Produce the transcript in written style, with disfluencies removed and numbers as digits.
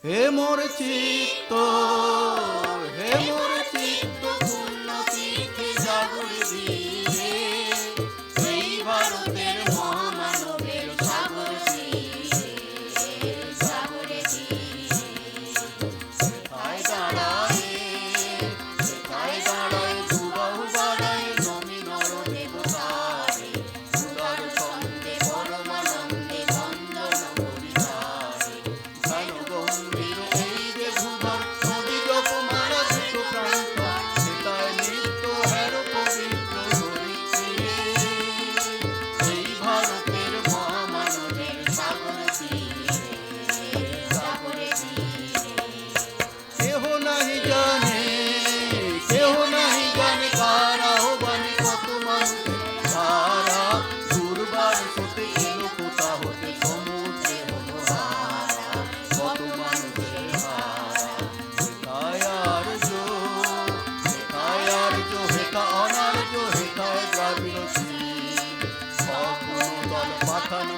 হে মোর চিত্ত, হে মোর চিত্ত পূর্ণ তিথি জাগরে দিলে, এই ভারতের মহামানবের সাগর তীরে, সাগরে তীরে। সেথায় দাঁড়ায়, সেথায় দাঁড়ায় দুবাহু বাড়ায় নমি নর দেবতারে, উদার ছন্দে পরমানন্দে বন্দন করি তারে। ধ্যান গম্ভীর এই যে ভূভার, নদী জপমালা দ্রুত প্রান্তর, সেথায় নিত্য হের পবিত্র ধরিত্রীরে, এই ভারতের মহামানবের সাগর তীরে, সাগরে তীরে। কেহ নাহি জানে, কেহ নাহি জানে কার আহ্বানে কত মানুষের ধারা, দুর্বার হতে এলো কোথা হতে সমুদ্রে হলো হারা, কত মানুষের হারা। সেথায় আর্য, সেথায় আর্য, হেথা অনার্য, হেথায় দ্রাবিড়, সব দল পাঠানো